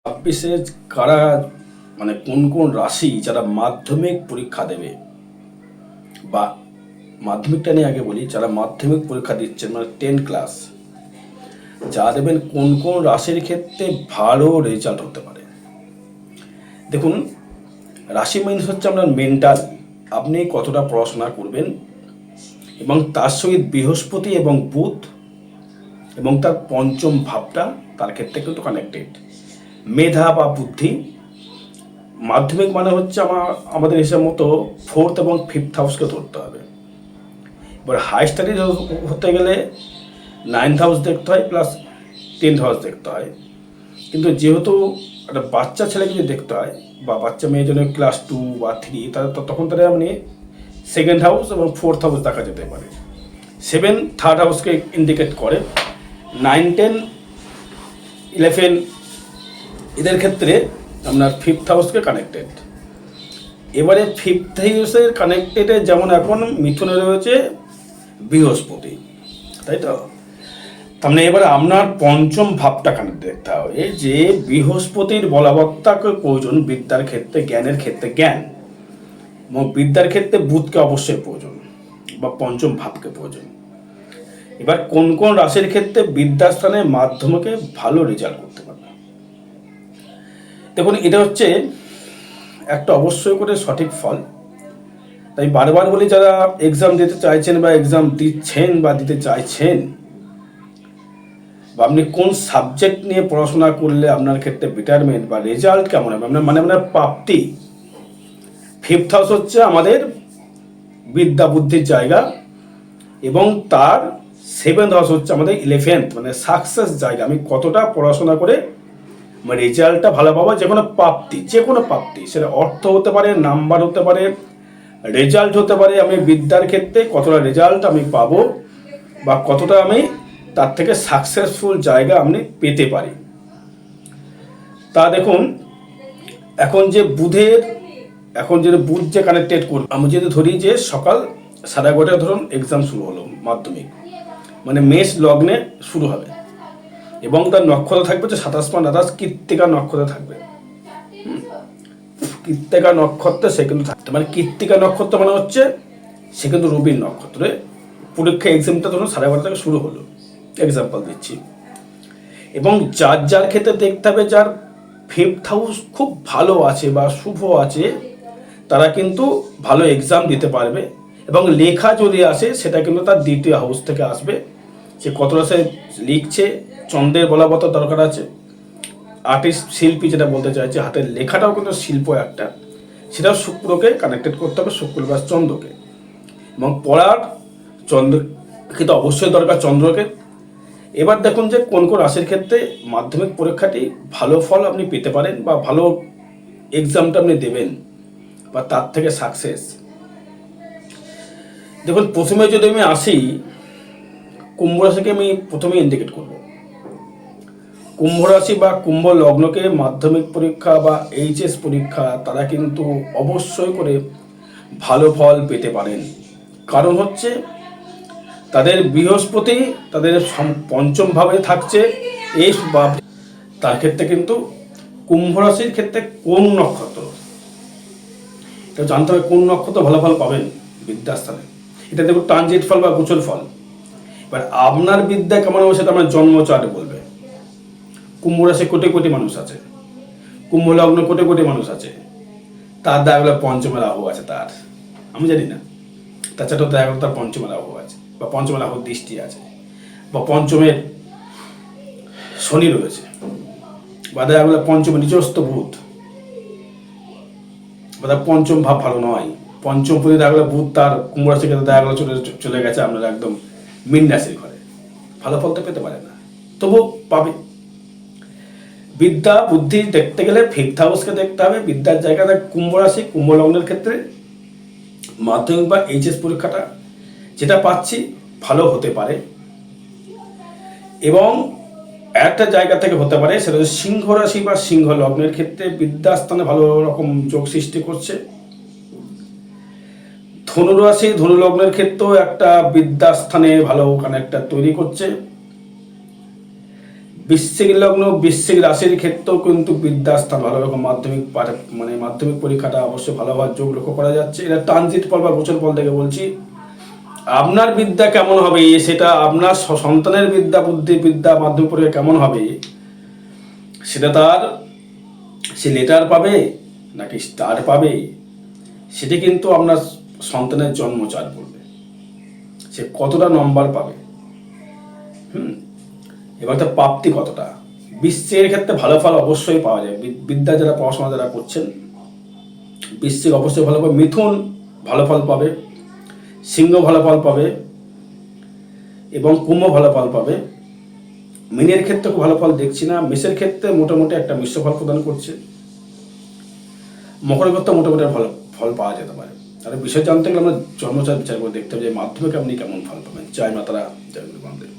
ছাব্বিশে কারা মানে কোন কোন রাশি যারা মাধ্যমিক পরীক্ষা দেবে, বা মাধ্যমিকটা নিয়ে আগে বলি, যারা মাধ্যমিক পরীক্ষা দিচ্ছেন মানে 10 ক্লাস যা দেবেন, কোন কোন রাশির ক্ষেত্রে ভালো রেজাল্ট হতে পারে। দেখুন, রাশি মিনস হচ্ছে আপনার মেন্টাল, আপনি কতটা পড়াশোনা করবেন, এবং তার সহিত বৃহস্পতি এবং বুধ এবং তার পঞ্চম ভাবটা তার ক্ষেত্রে কিন্তু কানেক্টেড। মেধা বা বুদ্ধি, মাধ্যমিক মানে হচ্ছে আমাদের হিসাব মতো 4th এবং 5th হাউসকে ধরতে হবে। এবার হাই স্টাডি হতে গেলে 9th হাউস দেখতে হয় প্লাস 10th হাউস দেখতে হয়। কিন্তু যেহেতু একটা বাচ্চা ছেলেকে যদি দেখতে হয় বা বাচ্চা মেয়ের জন্য ক্লাস 2 বা 3, তাদের তখন তাদের আপনি 2nd হাউস এবং 4th হাউস দেখা যেতে পারে। 7 3rd হাউসকে ইন্ডিকেট করে। 9 10 11 এদের ক্ষেত্রে আপনার 5th হাউসকে কানেক্টেড। এবারে 5th হাউসের কানেক্টেডে যেমন এখন মিথুনে রয়েছে বৃহস্পতি, তাই তো। তার মানে এবারে আপনার পঞ্চম ভাবটা কানেক্ট দেখতে হবে, যে বৃহস্পতির বলবত্তাকে প্রয়োজন বিদ্যার ক্ষেত্রে, জ্ঞানের ক্ষেত্রে জ্ঞান, এবং বিদ্যার ক্ষেত্রে বুধকে অবশ্যই প্রয়োজন বা পঞ্চম ভাবকে প্রয়োজন। এবার কোন কোন রাশির ক্ষেত্রে বিদ্যাস্থানে মাধ্যমকে ভালো রেজাল্ট করতে পারবে। দেখুন, এটা হচ্ছে একটা অবশ্যই করে সঠিক ফল। তাই বারবার বলি, যারা এক্সাম দিতে চাইছেন বা এক্সাম দিচ্ছেন বা দিতে চাইছেন, বা আপনি কোন সাবজেক্ট নিয়ে পড়াশোনা করলে আপনার ক্ষেত্রে বেটারমেন্ট বা রেজাল্ট কেমন হবে, আপনার প্রাপ্তি। 5th হাউস হচ্ছে আমাদের বিদ্যা বুদ্ধির জায়গা, এবং তার 7th হাউস হচ্ছে আমাদের 11th মানে সাকসেস জায়গা। আমি কতটা পড়াশোনা করে আমার রেজাল্টটা ভালো পাবো, যে কোনো প্রাপ্তি, সেটা অর্থ হতে পারে, নাম্বার হতে পারে, রেজাল্ট হতে পারে। আমি বিদ্যার ক্ষেত্রে কতটা রেজাল্ট আমি পাবো বা কতটা আমি তার থেকে সাকসেসফুল জায়গা আমি পেতে পারি। তা দেখুন, এখন যে বুধ যে কানেক্টেড করবে, আমি যদি ধরি যে সকাল 11:30 ধরুন এক্সাম শুরু হলো মাধ্যমিক, মানে মেষ লগ্নে শুরু হবে, এবং তার নক্ষত্র থাকবে যে 27 কৃত্তিকা নক্ষত্র থাকবে। কৃত্তিকা নক্ষত্রে সে কিন্তু থাকতে, মানে কৃত্তিকা নক্ষত্র মানে হচ্ছে সে কিন্তু রবির নক্ষত্রে পরীক্ষা এক্সামটা ধরুন 12:30 থেকে শুরু হলো, এক্সাম্পল দিচ্ছি। এবং যার ক্ষেত্রে দেখতে হবে যার 5th হাউস খুব ভালো আছে বা শুভ আছে, তারা কিন্তু ভালো এক্সাম দিতে পারবে। এবং লেখা যদি আসে সেটা কিন্তু তার 2য় হাউস থেকে আসবে। সে কতটা সে লিখছে, চন্দ্রের বলবত্তা দরকার আছে। আর্টিস্ট, শিল্পী যেটা বলতে চাইছে, হাতের লেখাটাও কিন্তু শিল্প একটা, সেটাও শুক্রকে কানেক্টেড করতে হবে, শুক্র বা চন্দ্রকে। এবং পড়ার চন্দ্রকে তো অবশ্যই দরকার, চন্দ্রকে। এবার দেখুন যে কোন কোন রাশির ক্ষেত্রে মাধ্যমিক পরীক্ষাটি ভালো ফল আপনি পেতে পারেন বা ভালো এক্সামটা আপনি দেবেন বা তার থেকে সাকসেস। দেখুন, প্রথমে যদি আমি আসি, কুম্ভ রাশিকে আমি প্রথমে ইন্ডিকেট করব। কুম্ভ রাশি বা কুম্ভ লগ্নকে মাধ্যমিক পরীক্ষা বা এইচএস পরীক্ষা তারা কিন্তু অবশ্যই করে ভালো ফল পেতে পারেন। কারণ হচ্ছে তাদের বৃহস্পতি তাদের পঞ্চম ভাবে থাকছে, এই তার ক্ষেত্রে কিন্তু কুম্ভ রাশির ক্ষেত্রে কোন নক্ষত্র, এটা জানতে হবে কোন নক্ষত্র ভালো ফল পাবেন বিদ্যাস্থানে। এটা দেখুন ট্রানজিট ফল বা গোচর ফল। এবার আপনার বিদ্যা কেমন হবে সেটা আমার জন্ম চার্টে বলবে। কুম্ভ রাশি কোটি কোটি মানুষ আছে, কুম্ভ লগ্ন কোটি কোটি মানুষ আছে, তার দেখা গেলো পঞ্চমে রাহু আছে, তার আমি জানি না, তাছাড়াও দেখা গেলো তার পঞ্চমে রাহু আছে বা পঞ্চমে রাহুর দৃষ্টি আছে, বা পঞ্চমের শনি রয়েছে, বা দেখা গেলো পঞ্চমে নিজস্ব বুধ, বা তার পঞ্চম ভাব ভালো নয়, পঞ্চম পদে দেখা গেলো বুধ তার কুম্ভ রাশি ক্ষেত্রে দেখা গেলো চলে গেছে আপনার একদম মীন রাশির ঘরে, ভালো ফল তো পেতে পারে না, তবু পাবে। বিদ্যা বুদ্ধি দেখতে গেলে 5th হাউসকে দেখতে হবে, বিদ্যার জায়গাটা কুম্ভ রাশি, কুম্ভ লগ্নের ক্ষেত্রে মাধ্যমিক বা এইচএস পরীক্ষাটা যেটা পাচ্ছি ভালো হতে পারে। এবং একটা জায়গা থেকে হতে পারে, সেটা হচ্ছে সিংহ রাশি বা সিংহ লগ্নের ক্ষেত্রে বিদ্যাস্থানে ভালো রকম যোগ সৃষ্টি করছে। ধনু রাশি ধনু লগ্নের ক্ষেত্রেও একটা বিদ্যাস্থানে ভালো ওখানে একটা তৈরি করছে। বৃশ্চিক লগ্ন বৃশ্চিক রাশির ক্ষেত্রেও কিন্তু বিদ্যাস্থান ভালো রকম মাধ্যমিক পরীক্ষাটা অবশ্যই ভালো হওয়ার যোগ লক্ষ্য করা যাচ্ছে। এটা ট্রানজিট ফল বা গোচর ফল থেকে বলছি। আপনার বিদ্যা কেমন হবে সেটা, আপনার সন্তানের বিদ্যা বুদ্ধি বিদ্যা মাধ্যমিক পরীক্ষা কেমন হবে সেটা তার, সে লেটার পাবে নাকি স্টার পাবে সেটি কিন্তু আপনার সন্তানের জন্মচার বলবে, সে কতটা নম্বর পাবে। এবার তার প্রাপ্তি কতটা। বৃশ্চিকের ক্ষেত্রে ভালো ফল অবশ্যই পাওয়া যায়, বিদ্যা যারা পড়াশোনা যারা করছেন বৃশ্চিক অবশ্যই ভালো পাবে, মিথুন ভালো ফল পাবে, সিংহ ভালো ফল পাবে এবং কুম্ভ ভালো ফল পাবে। মীনের ক্ষেত্রে খুব ভালো ফল দেখছি না, মেষের ক্ষেত্রে মোটামুটি একটা মিশ্র ফল প্রদান করছে, মকরের ক্ষেত্রে মোটামুটি ভালো ফল পাওয়া যেতে পারে। আর বিষয় জানতে গেলে আমরা জন্মচার বিচার করে দেখতে হবে যে মাধ্যমিকে আপনি কেমন ফল পাবেন। জয় মাতারা, জয় গুরু বামদেব।